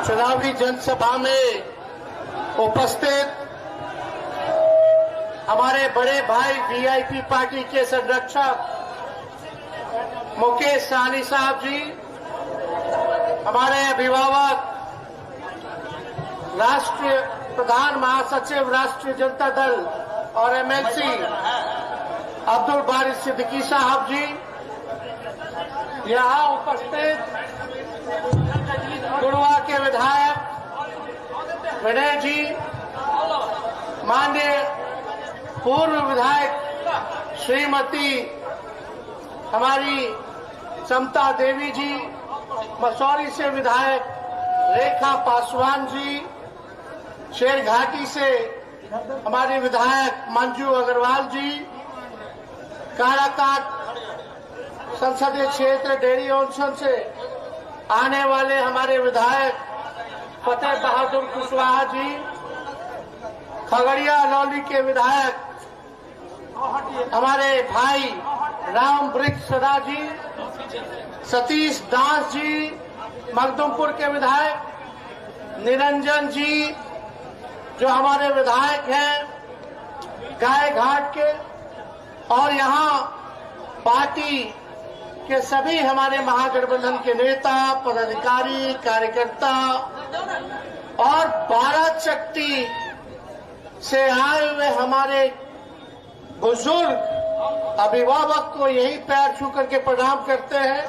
चुनावी जनसभा में उपस्थित हमारे बड़े भाई वीआईपी पार्टी के संरक्षक मुकेश सहनी साहब जी, हमारे अभिभावक राष्ट्रीय प्रधान महासचिव राष्ट्रीय जनता दल और एमएलसी अब्दुल बारी सिद्दीकी साहब जी, यहाँ उपस्थित गुड़वा के विधायक विनय जी, माननीय पूर्व विधायक श्रीमती हमारी समता देवी जी, मसौरी से विधायक रेखा पासवान जी, शेरघाटी से हमारे विधायक मंजू अग्रवाल जी, काराकाट संसदीय क्षेत्र डेरी ऑनसन से आने वाले हमारे विधायक फतेह बहादुर कुशवाहा जी, खगड़िया लौली के विधायक हमारे भाई राम वृक्ष सदा जी, सतीश दास जी, मखदुमपुर के विधायक निरंजन जी जो हमारे विधायक हैं गाय घाट के, और यहाँ पार्टी के सभी हमारे महागठबंधन के नेता, पदाधिकारी, कार्यकर्ता और भारत शक्ति से आए हुए हमारे बुजुर्ग अभिभावक को यही पैर छू करके प्रणाम करते हैं।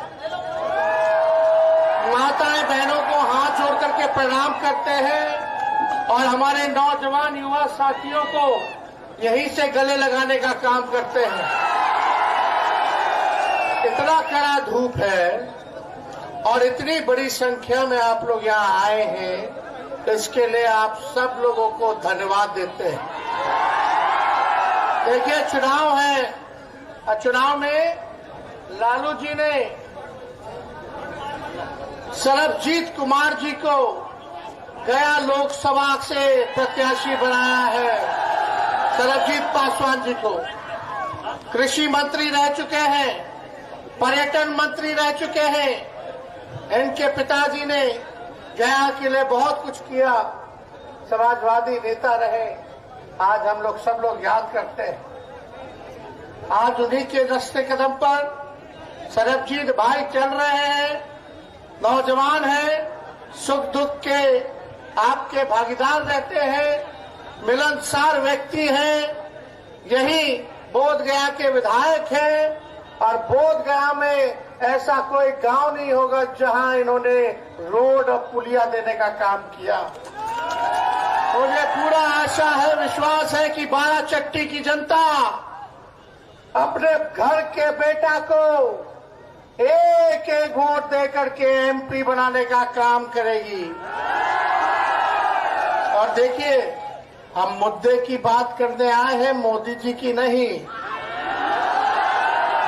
माताएं बहनों को हाथ जोड़ करके प्रणाम करते हैं और हमारे नौजवान युवा साथियों को यहीं से गले लगाने का काम करते हैं। इतना कड़ा धूप है और इतनी बड़ी संख्या में आप लोग यहाँ आए हैं, तो इसके लिए आप सब लोगों को धन्यवाद देते हैं। देखिए, चुनाव है और चुनाव में लालू जी ने सरबजीत कुमार जी को गया लोकसभा से प्रत्याशी बनाया है। सरबजीत पासवान जी को कृषि मंत्री रह चुके हैं, पर्यटन मंत्री रह चुके हैं। इनके पिताजी ने गया के लिए बहुत कुछ किया, समाजवादी नेता रहे। आज हम लोग सब लोग याद करते हैं। आज उन्हीं के रास्ते कदम पर सरबजीत भाई चल रहे हैं, नौजवान हैं, सुख दुख के आपके भागीदार रहते हैं, मिलनसार व्यक्ति हैं। यही बोधगया के विधायक हैं और बोधगया में ऐसा कोई गांव नहीं होगा जहां इन्होंने रोड और पुलिया देने का काम किया। मुझे पूरा आशा है, विश्वास है कि बाराचट्टी की जनता अपने घर के बेटा को एक एक वोट देकर के एमपी बनाने का काम करेगी। और देखिए, हम मुद्दे की बात करने आए हैं, मोदी जी की नहीं।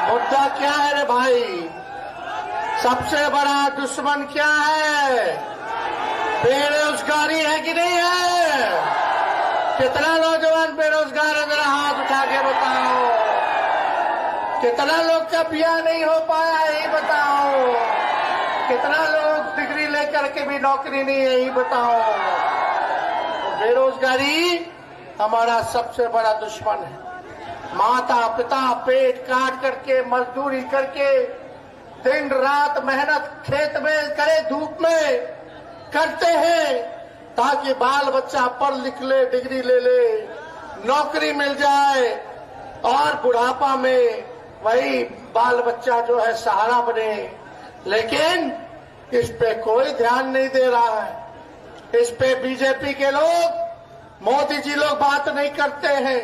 मुद्दा क्या है रे भाई? सबसे बड़ा दुश्मन क्या है? बेरोजगारी है कि नहीं है? कितना नौजवान बेरोजगार है? जरा हाथ उठा के बताओ। कितना लोग का ब्याह नहीं हो पाया है, यही बताओ। कितना लोग डिग्री लेकर के भी नौकरी नहीं है, यही बताओ। बेरोजगारी हमारा सबसे बड़ा दुश्मन है। माता पिता पेट काट करके मजदूरी करके दिन रात मेहनत खेत में करे, धूप में करते हैं ताकि बाल बच्चा पढ़ लिख ले, डिग्री ले ले, नौकरी मिल जाए और बुढ़ापा में वही बाल बच्चा जो है सहारा बने। लेकिन इस पे कोई ध्यान नहीं दे रहा है। इस पे बीजेपी के लोग, मोदी जी लोग बात नहीं करते हैं।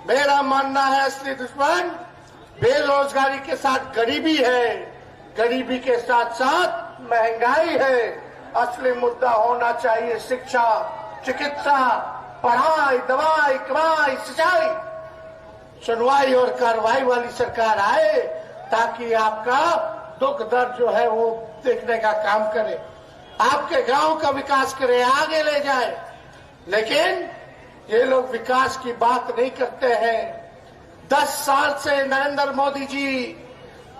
मेरा मानना है असली दुश्मन बेरोजगारी के साथ गरीबी है, गरीबी के साथ साथ महंगाई है। असली मुद्दा होना चाहिए शिक्षा, चिकित्सा, पढ़ाई, दवाई, कमाई, सिंचाई। सुनवाई और कार्रवाई वाली सरकार आए ताकि आपका दुख दर्द जो है वो देखने का काम करे, आपके गांव का विकास करे, आगे ले जाए। लेकिन ये लोग विकास की बात नहीं करते हैं। 10 साल से नरेंद्र मोदी जी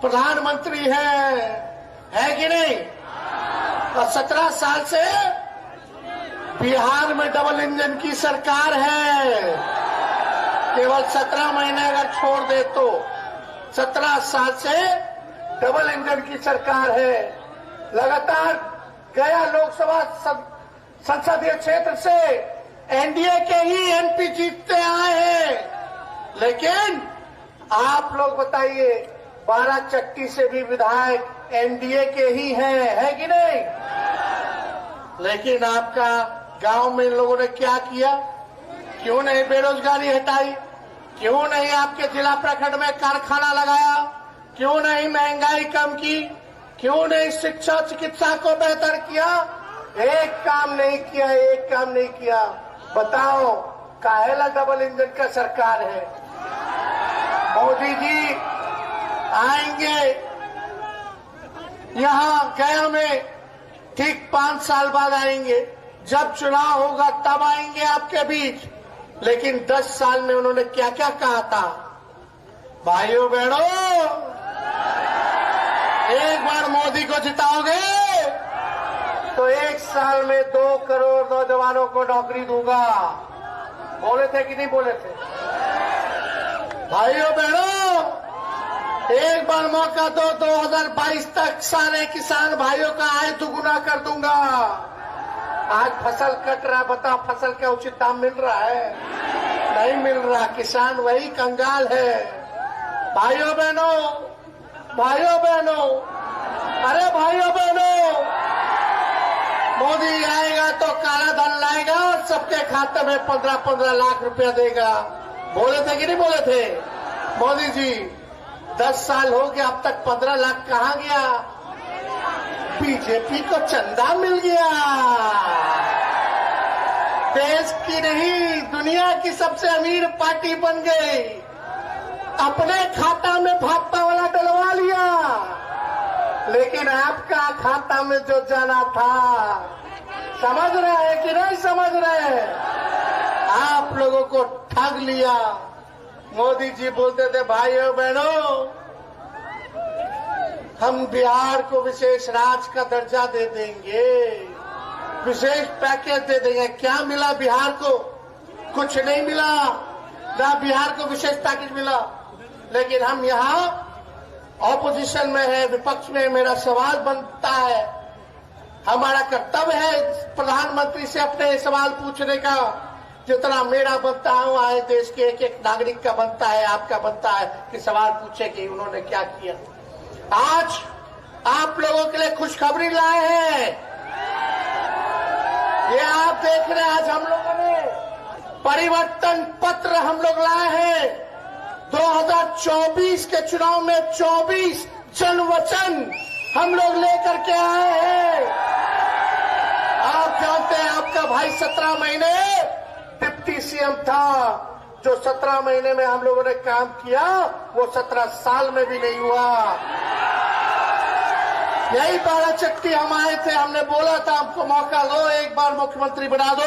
प्रधानमंत्री है कि नहीं? और 17 साल से बिहार में डबल इंजन की सरकार है। केवल 17 महीने अगर छोड़ दे तो 17 साल से डबल इंजन की सरकार है। लगातार गया लोकसभा संसदीय क्षेत्र से एनडीए के ही एमपी जीतते आए हैं। लेकिन आप लोग बताइए, 12 चट्टी से भी विधायक एनडीए के ही हैं, है कि नहीं? लेकिन आपका गांव में इन लोगों ने क्या किया? क्यों नहीं बेरोजगारी हटाई? क्यों नहीं आपके जिला प्रखंड में कारखाना लगाया? क्यों नहीं महंगाई कम की? क्यों नहीं शिक्षा चिकित्सा को बेहतर किया? एक काम नहीं किया, एक काम नहीं किया। बताओ, काहेला डबल इंजन का सरकार है? मोदी जी आएंगे यहां गया में, ठीक 5 साल बाद आएंगे। जब चुनाव होगा तब आएंगे आपके बीच। लेकिन 10 साल में उन्होंने क्या क्या कहा था? भाइयों बहनों, एक बार मोदी को जिताओगे तो 1 साल में 2 करोड़ नौजवानों को नौकरी दूंगा। बोले थे कि नहीं बोले थे? भाइयों बहनों, एक बार मौका दो, 2022 तक सारे किसान भाइयों का आय दुगुना कर दूंगा। आज फसल कट रहा, बताओ फसल का उचित दाम मिल रहा है? नहीं मिल रहा। किसान वही कंगाल है। भाइयों बहनों, भाइयों बहनों, अरे भाइयों बहनों, मोदी आएगा तो काला धन लाएगा और सबके खाते में 15-15 लाख रुपया देगा। बोले थे कि नहीं बोले थे मोदी जी? 10 साल हो गया, अब तक 15 लाख कहाँ गया? बीजेपी को चंदा मिल गया। देश की नहीं, दुनिया की सबसे अमीर पार्टी बन गई। अपने खाता में भाजपा वाला डलवा लिया। लेकिन आपका खाता में जो जाना था, समझ रहे हैं कि नहीं समझ रहे? आप लोगों को ठग लिया। मोदी जी बोलते थे, भाइयों बहनों, हम बिहार को विशेष राज्य का दर्जा दे देंगे, विशेष पैकेज दे देंगे। क्या मिला बिहार को? कुछ नहीं मिला। ना बिहार को विशेष पैकेज मिला। लेकिन हम यहाँ ऑपोजिशन में है, विपक्ष में। मेरा सवाल बनता है, हमारा कर्तव्य है प्रधानमंत्री से अपने सवाल पूछने का। जितना मेरा बनता है आए देश के एक एक नागरिक का बनता है, आपका बनता है कि सवाल पूछे कि उन्होंने क्या किया। आज आप लोगों के लिए खुशखबरी लाए हैं। ये आप देख रहे हैं, आज हम लोगों ने परिवर्तन पत्र हम लोग लाए हैं। 2024 के चुनाव में 24 जनवचन हम लोग लेकर के आए हैं। आप जानते हैं, आपका भाई 17 महीने डिप्टी सीएम था। जो 17 महीने में हम लोगों ने काम किया, वो 17 साल में भी नहीं हुआ। यही 12 चट्टी हम आए थे, हमने बोला था हमको मौका दो, एक बार मुख्यमंत्री बना दो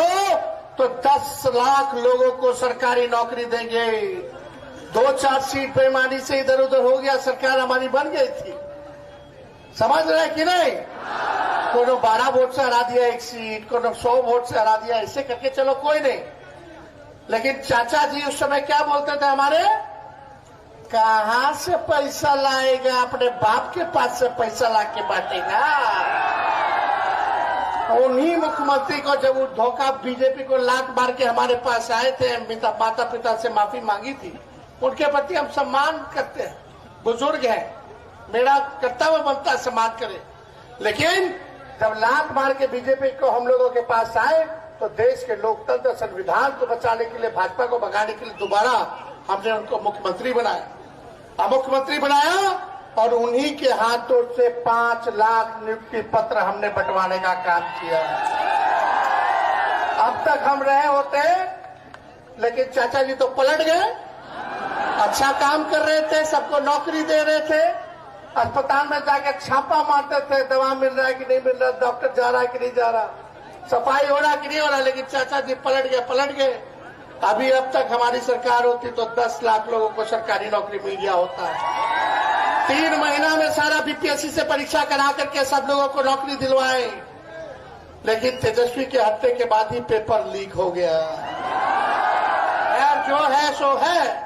तो 10 लाख लोगों को सरकारी नौकरी देंगे। 2-4 सीट बेईमानी से इधर उधर हो गया, सरकार हमारी बन गई थी। समझ रहे कि नहीं? कोनो 12 वोट से हरा दिया एक सीट, कोनो 100 वोट से हरा दिया, ऐसे करके चलो कोई नहीं। लेकिन चाचा जी उस समय क्या बोलते थे हमारे? कहां से पैसा लाएगा? अपने बाप के पास से पैसा लाके बांटेगा। उन्हीं मुख्यमंत्री को जब वो धोखा बीजेपी को लात मार के हमारे पास आए थे, माता पिता से माफी मांगी थी, उनके प्रति हम सम्मान करते हैं। बुजुर्ग है, मेरा कर्तव्य बनता है सम्मान करे। लेकिन जब लात मार के बीजेपी को हम लोगों के पास आए तो देश के लोकतंत्र संविधान को बचाने के लिए, भाजपा को भगाने के लिए दोबारा हमने उनको मुख्यमंत्री बनाया। अब मुख्यमंत्री बनाया और उन्हीं के हाथों से 5 लाख नियुक्ति पत्र हमने बंटवाने का काम किया। अब तक हम रहे होते, लेकिन चाचा जी तो पलट गए। अच्छा काम कर रहे थे, सबको नौकरी दे रहे थे, अस्पताल में जाकर छापा मारते थे, दवा मिल रहा है कि नहीं मिल रहा, डॉक्टर जा रहा है कि नहीं जा रहा, सफाई हो रहा कि नहीं हो रहा। लेकिन चाचा जी पलट गए। अभी अब तक हमारी सरकार होती तो 10 लाख लोगों को सरकारी नौकरी मिल गया होता है। 3 महीना में सारा बीपीएससी से परीक्षा करा करके सब लोगों को नौकरी दिलवाए। लेकिन तेजस्वी के हत्या के बाद ही पेपर लीक हो गया। यार जो है सो है।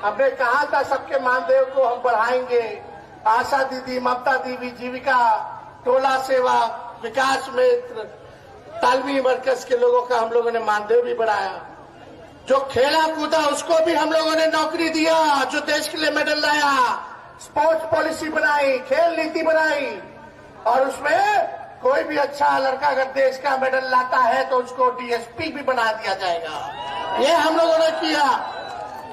हमने कहा था सबके मानदेय को हम बढ़ाएंगे। आशा दीदी, ममता दीदी, जीविका, टोला सेवा, विकास मित्र, तालमी मरकज के लोगों का हम लोगों ने मानदेय भी बढ़ाया। जो खेला कूदा उसको भी हम लोगों ने नौकरी दिया। जो देश के लिए मेडल लाया, स्पोर्ट्स पॉलिसी बनाई, खेल नीति बनाई, और उसमें कोई भी अच्छा लड़का अगर देश का मेडल लाता है तो उसको डीएसपी भी बना दिया जाएगा। ये हम लोगों ने किया।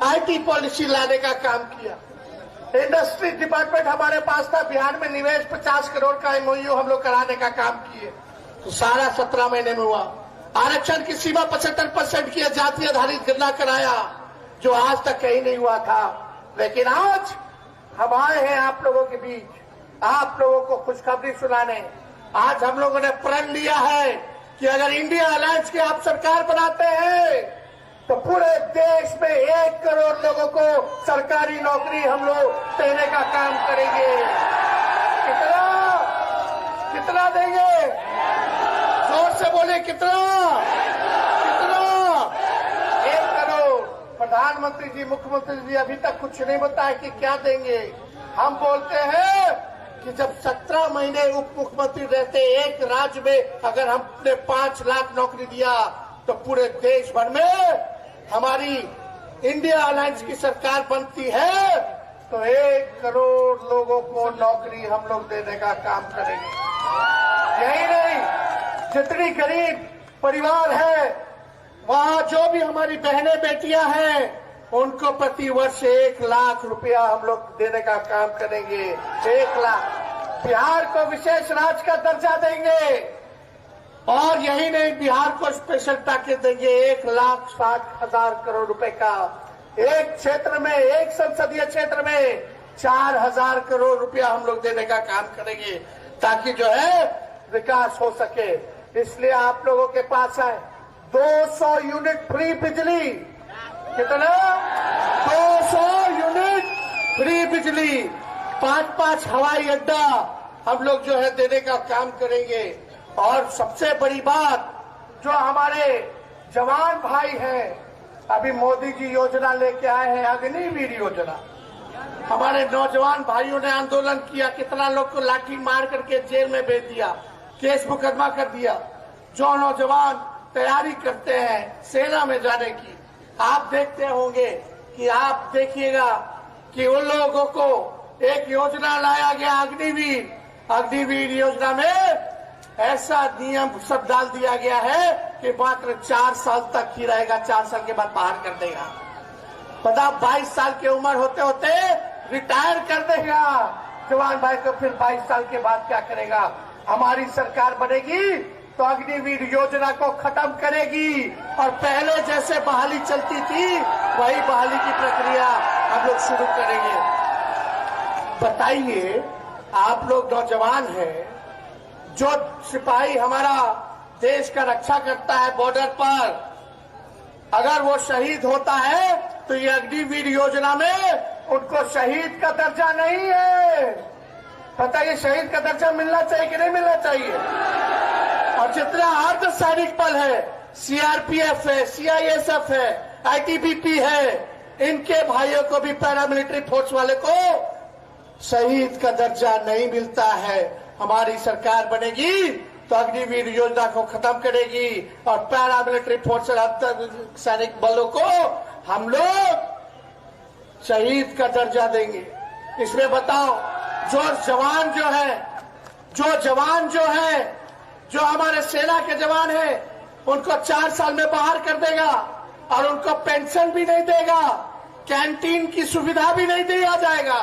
आईटी पॉलिसी लाने का काम किया। इंडस्ट्री डिपार्टमेंट हमारे पास था। बिहार में निवेश 50 करोड़ का एमओयू हम लोग कराने का काम किए, तो सारा 17 महीने में हुआ। आरक्षण की सीमा 75% की जाति आधारित गणना कराया, जो आज तक कहीं नहीं हुआ था। लेकिन आज हम आए हैं आप लोगों के बीच, आप लोगों को खुशखबरी सुनाने। आज हम लोगों ने प्रण लिया है कि अगर इंडिया अलायंस की आप सरकार बनाते हैं तो पूरे देश में 1 करोड़ लोगों को सरकारी नौकरी हम लोग देने का काम करेंगे। कितना देंगे? जोर से बोले, कितना? 1 करोड़। प्रधानमंत्री जी, मुख्यमंत्री जी अभी तक कुछ नहीं बताया कि क्या देंगे। हम बोलते हैं कि जब 17 महीने उप मुख्यमंत्री रहते एक राज्य में अगर हमने 5 लाख नौकरी दिया तो पूरे देश भर में हमारी इंडिया अलायंस की सरकार बनती है तो 1 करोड़ लोगों को नौकरी हम लोग देने का काम करेंगे। यही नहीं, जितनी गरीब परिवार है वहाँ जो भी हमारी बहनें बेटियां हैं उनको प्रति वर्ष 1 लाख रुपया हम लोग देने का काम करेंगे। 1 लाख। बिहार को विशेष राज्य का दर्जा देंगे, और यही नहीं, बिहार को स्पेशल पैकेज देंगे 1,60,000 करोड़ रुपए का। एक क्षेत्र में, एक संसदीय क्षेत्र में 4,000 करोड़ रुपया हम लोग देने का काम करेंगे, ताकि जो है विकास हो सके। इसलिए आप लोगों के पास है 200 यूनिट फ्री बिजली। कितना? 200 यूनिट फ्री बिजली। 5-5 हवाई अड्डा हम लोग जो है देने का काम करेंगे। और सबसे बड़ी बात, जो हमारे जवान भाई हैं, अभी मोदी जी योजना लेके आए हैं, अग्निवीर योजना। हमारे नौजवान भाइयों ने आंदोलन किया, कितना लोग को लाठी मार करके जेल में भेज दिया, केस मुकदमा कर दिया। जो नौजवान तैयारी करते हैं सेना में जाने की, आप देखते होंगे कि आप देखिएगा कि उन लोगों को एक योजना लाया गया अग्निवीर। अग्निवीर योजना में ऐसा नियम सब डाल दिया गया है कि मात्र 4 साल तक ही रहेगा, 4 साल के बाद बाहर कर देगा। पता 22 साल की उम्र होते होते रिटायर कर देगा जवान भाई को। फिर 22 साल के बाद क्या करेगा? हमारी सरकार बनेगी तो अग्निवीर योजना को खत्म करेगी, और पहले जैसे बहाली चलती थी वही बहाली की प्रक्रिया हम लोग शुरू करेंगे। बताइए, आप लोग नौजवान हैं, जो सिपाही हमारा देश का रक्षा करता है बॉर्डर पर, अगर वो शहीद होता है तो ये अग्निवीर योजना में उनको शहीद का दर्जा नहीं है। पता है, शहीद का दर्जा मिलना चाहिए कि नहीं मिलना चाहिए? और जितना अर्ध सैनिक बल है, सीआरपीएफ है, सीआईएसएफ है, आईटीबीपी है, इनके भाइयों को भी, पैरामिलिट्री फोर्स वाले को शहीद का दर्जा नहीं मिलता है। हमारी सरकार बनेगी तो अग्निवीर योजना को खत्म करेगी और पैरामिलिट्री फोर्स सैनिक बलों को हम लोग शहीद का दर्जा देंगे। इसमें बताओ, जो जवान जो हमारे सेना के जवान हैं, उनको 4 साल में बाहर कर देगा और उनको पेंशन भी नहीं देगा, कैंटीन की सुविधा भी नहीं दिया जाएगा,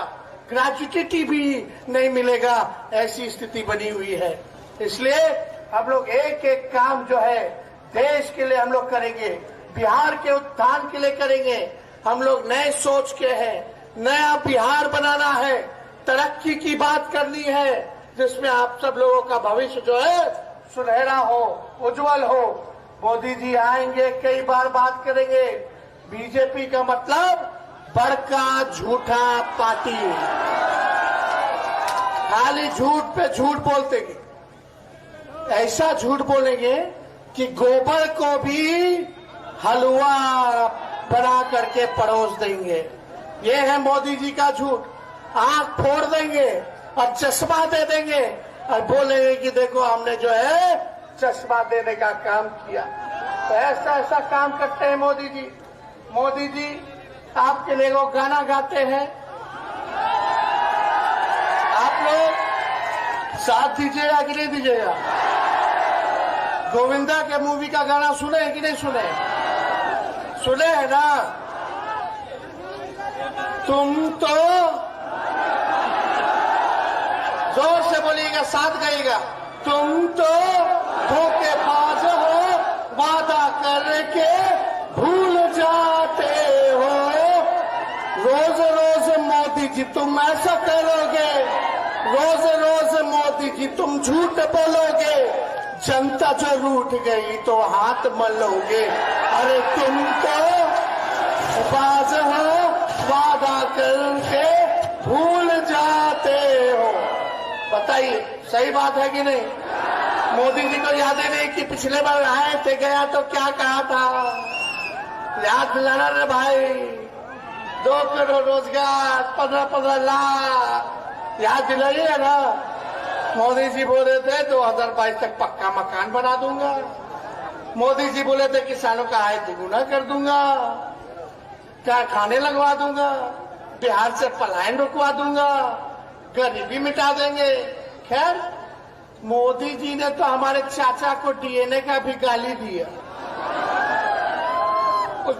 ग्रेजुएटी भी नहीं मिलेगा। ऐसी स्थिति बनी हुई है। इसलिए हम लोग एक एक काम जो है देश के लिए हम लोग करेंगे, बिहार के उत्थान के लिए करेंगे। हम लोग नए सोच के हैं, नया बिहार बनाना है, तरक्की की बात करनी है, जिसमें आप सब लोगों का भविष्य जो है सुनहरा हो, उज्जवल हो। मोदी जी आएंगे, कई बार बात करेंगे। बीजेपी का मतलब बड़का झूठा पार्टी, खाली झूठ पे झूठ बोलते हैं। ऐसा झूठ बोलेंगे कि गोबर को भी हलवा बना करके परोस देंगे। ये है मोदी जी का झूठ। आंख फोड़ देंगे और चश्मा दे देंगे और बोलेंगे कि देखो हमने जो है चश्मा देने का काम किया। तो ऐसा ऐसा काम करते हैं मोदी जी। मोदी जी आपके लिए वो गाना गाते हैं, आप लोग साथ दीजिएगा कि नहीं दीजिएगा? गोविंदा के मूवी का गाना सुने हैं कि नहीं सुने? सुने हैं ना? तुम तो जोर से बोलिएगा, साथ गाइएगा। तुम तो धोखेबाज हो, वादा करके भूल जाते हो। रोज रोज मोदी जी तुम ऐसा करोगे, रोज रोज मोदी जी तुम झूठ बोलोगे, जनता जो रूठ गई तो हाथ मलोगे। अरे तुम तो बाज हो, वादा करके भूल जाते हो। बताइए सही बात है कि नहीं? मोदी जी को याद ही नहीं कि पिछले बार आए थे, गया तो क्या कहा था? याद दिलाना रे भाई। 2 करोड़ रोजगार, 15-15 लाख, याद दिलाइए ना। मोदी जी बोले थे 2022 तक पक्का मकान बना दूंगा। मोदी जी बोले थे किसानों का आय दुगुना कर दूंगा, कारखाने लगवा दूंगा, बिहार से पलायन रुकवा दूंगा, गरीबी मिटा देंगे। खैर मोदी जी ने तो हमारे चाचा को डीएनए का भी गाली दिया।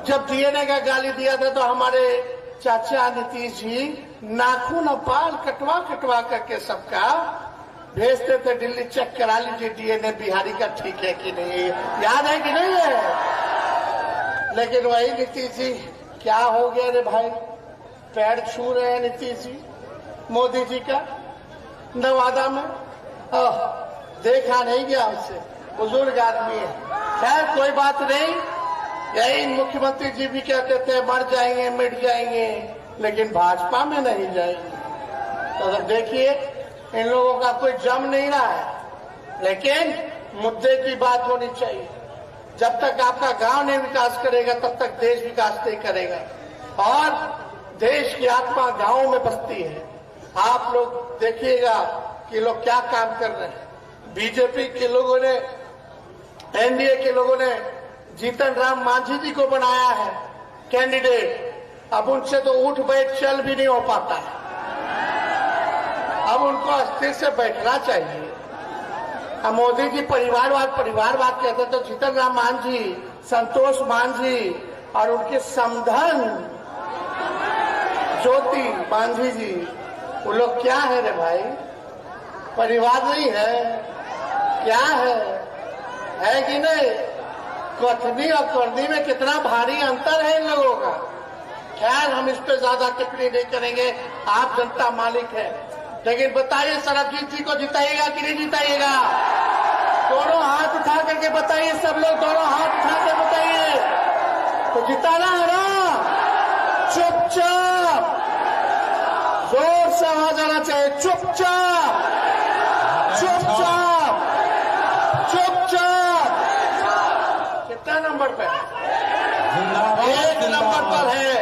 जब डीएनए का गाली दिया था तो हमारे चाचा नीतीश जी नाखून और बाल कटवा कटवा करके सबका भेजते थे दिल्ली, चेक करा लीजिए डीएनए बिहारी का ठीक है कि नहीं। याद है कि नहीं है? लेकिन वही नीतीश जी क्या हो गया रे भाई, पैर छू रहे हैं नीतीश जी मोदी जी का नवादा में। देखा नहीं गया उससे, बुजुर्ग आदमी है। खैर कोई बात नहीं, यही मुख्यमंत्री जी भी कहते थे मर जाएंगे मिट जाएंगे, लेकिन भाजपा में नहीं जाएंगे। तो अब देखिए इन लोगों का कोई जम नहीं रहा है, लेकिन मुद्दे की बात होनी चाहिए। जब तक आपका गांव नहीं विकास करेगा तब तक देश विकास नहीं करेगा, और देश की आत्मा गांवों में बसती है। आप लोग देखिएगा कि लोग क्या काम कर रहे हैं। बीजेपी के लोगों ने, एनडीए के लोगों ने जीतन राम मांझी जी को बनाया है कैंडिडेट। अब उनसे तो उठ बैठ चल भी नहीं हो पाता है, अब उनको अस्थिर से बैठना चाहिए। अब मोदी जी परिवारवाद कहते तो जीतन राम मांझी, संतोष मांझी और उनके समधन ज्योति मांझी जी, वो लोग क्या है रे भाई? परिवार नहीं है क्या है कि नहीं? कथनी और करनी में कितना भारी अंतर है इन लोगों का। खैर हम इस पे ज्यादा टिप्पणी नहीं करेंगे, आप जनता मालिक है। लेकिन बताइए सरबजीत जी को जिताइएगा कि नहीं जिताइएगा? दोनों हाथ उठा करके बताइए, सब लोग दोनों हाथ उठा कर बताइए। तो जिताना है ना? चुपचाप, जोर से आवाज आना चाहिए, चुपचाप चुपचाप चुपचाप। कितना नंबर पे? 1 नंबर पर है।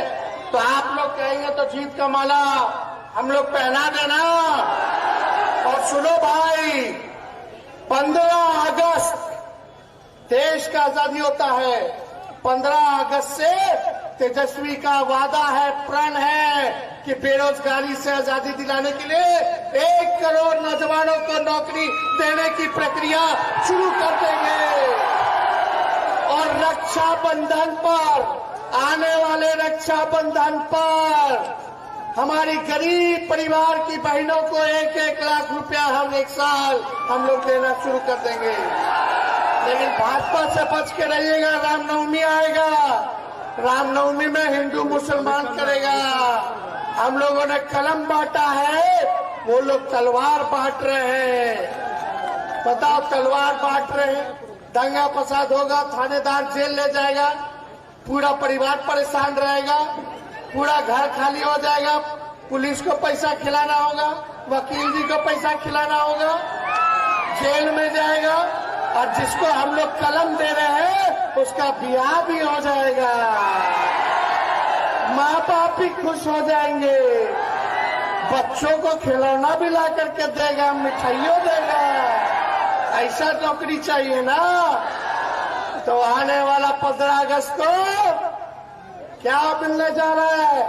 तो आप लोग कहेंगे तो जीत का माला हम लोग पहना देना। और सुनो भाई, 15 अगस्त देश का आजादी होता है। 15 अगस्त से तेजस्वी का वादा है, प्रण है कि बेरोजगारी से आजादी दिलाने के लिए 1 करोड़ नौजवानों को नौकरी देने की प्रक्रिया शुरू कर देंगे। और रक्षाबंधन पर, आने वाले रक्षाबंधन पर हमारी गरीब परिवार की बहनों को 1-1 लाख रुपया हम 1 साल हम लोग देना शुरू कर देंगे। लेकिन भाजपा से बच के रहिएगा, रामनवमी आएगा, रामनवमी में हिंदू मुसलमान करेगा। हम लोगों ने कलम बांटा है, वो लोग तलवार बांट रहे हैं। बताओ, तलवार बांट रहे हैं, दंगा फसाद होगा, थानेदार जेल ले जाएगा, पूरा परिवार परेशान रहेगा, पूरा घर खाली हो जाएगा, पुलिस को पैसा खिलाना होगा, वकील जी को पैसा खिलाना होगा, जेल में जाएगा। और जिसको हम लोग कलम दे रहे हैं उसका ब्याह भी हो जाएगा, माँ बाप भी खुश हो जाएंगे, बच्चों को खिलौना भी ला करके देगा, मिठाइयों देगा। ऐसा नौकरी चाहिए ना। तो आने वाला 15 अगस्त को क्या मिलने जा रहा है?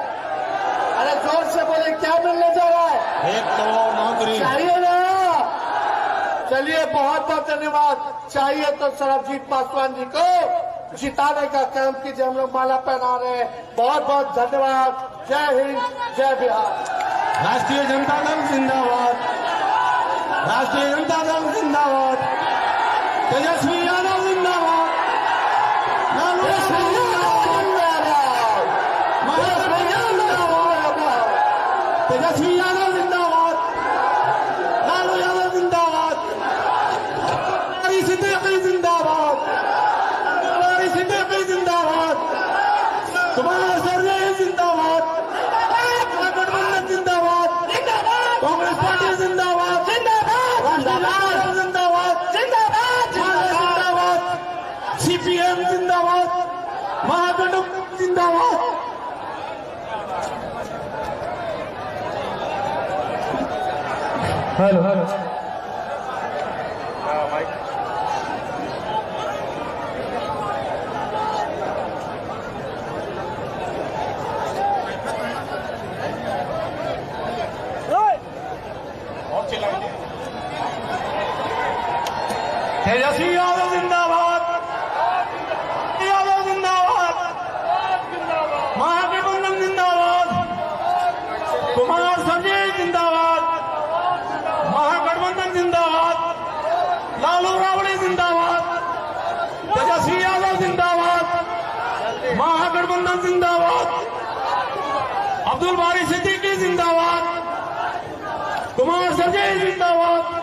अरे जोर से बोले, क्या मिलने जा रहा है? 1 करोड़ नौकरी चाहिए ना। चलिए, बहुत बहुत धन्यवाद। चाहिए तो सरबजीत पासवान जी को जिताने का काम कीजिए। हम लोग माला पहना रहे हैं। बहुत बहुत धन्यवाद। जय हिंद, जय बिहार। राष्ट्रीय जनता दल जिंदाबाद, राष्ट्रीय जनता दल जिंदाबाद, तेजस्वी यादव जिंदाबाद, लालू यादव जिंदाबाद, तेजस्वी यादव जिंदाबाद, लालू यादव जिंदाबाद, सिद्दीकी जिंदाबाद, सिद्दीकी जिंदाबाद, कुमार सर्वे जिंदाबाद, गठबंधन जिंदाबाद, कांग्रेस पार्टी जिंदाबाद, राष्ट्रीय जिंदाबाद, जिंदाबाद, सीपीएम जिंदाबाद, महागठबंधन जिंदाबाद। हेलो हेलो तेजस्वी यादव जिंदाबाद, यादव जिंदाबाद, महागठबंधन जिंदाबाद, कुमार सर्वे जिंदाबाद, महागठबंधन जिंदाबाद, लालू राबड़ी जिंदाबाद, तेजस्वी यादव जिंदाबाद, महागठबंधन जिंदाबाद, अब्दुल बारी सिद्दीकी जिंदाबाद, कुमार सर्वे जिंदाबाद।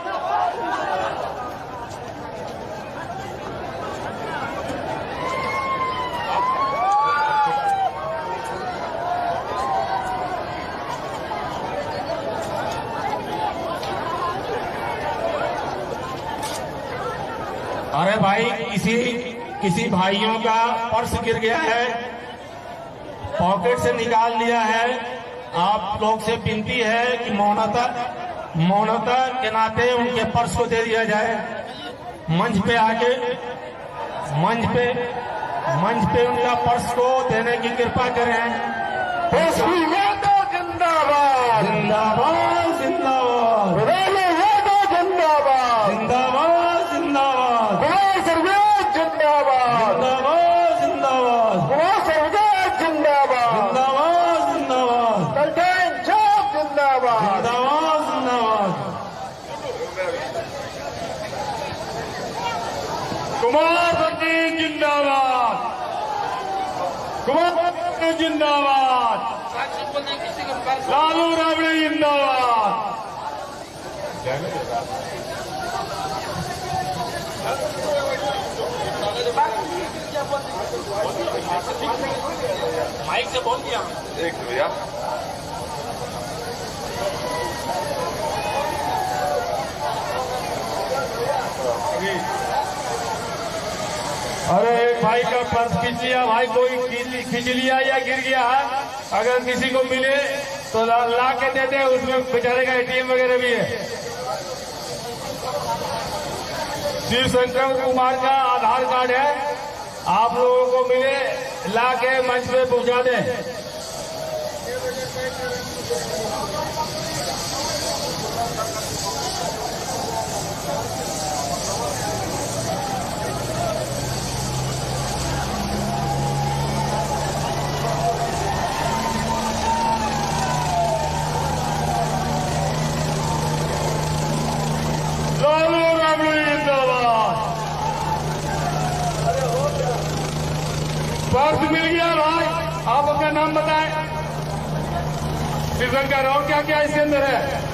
अरे भाई, किसी भाइयों का पर्स गिर गया है, पॉकेट से निकाल लिया है। आप लोग से विनती है कि मौनता के नाते उनके पर्स को दे दिया जाए। मंच पे आके मंच पे उनका पर्स को देने की कृपा करें। तेजस्वी यादव जिंदाबाद, जिंदाबाद, जिंदाबाद, लालू यादव जिंदाबाद, जिंदाबाद, जिंदाबाद, कुमार सर्वे जिंदाबाद, जिंदाबाद, जिंदाबाद, कुमार सर्वे जिंदाबाद, जिंदाबाद, जिंदाबाद, कल्टेन चौक जिंदाबाद, जिंदाबाद, जिंदाबाद, कुमार सर्वे जिंदाबाद, कुमार सर्वे जिंदाबाद, लालू राबड़ी जिंदाबाद। माइक से बोल दिया एक भैया। अरे एक भाई का पर्स खींच लिया, भाई कोई खींच लिया या गिर गया है, अगर किसी को मिले तो ला के देते हैं। उसमें बेचारे का एटीएम वगैरह भी है। शिव शंकर कुमार का आधार कार्ड है, आप लोगों को मिले ला के मंच पे पहुंचा दें। लालू राबड़ी जिंदाबाद। पर्स मिल गया भाई, आप अपना नाम बताएं। शिवशंकर और क्या क्या इसके अंदर है?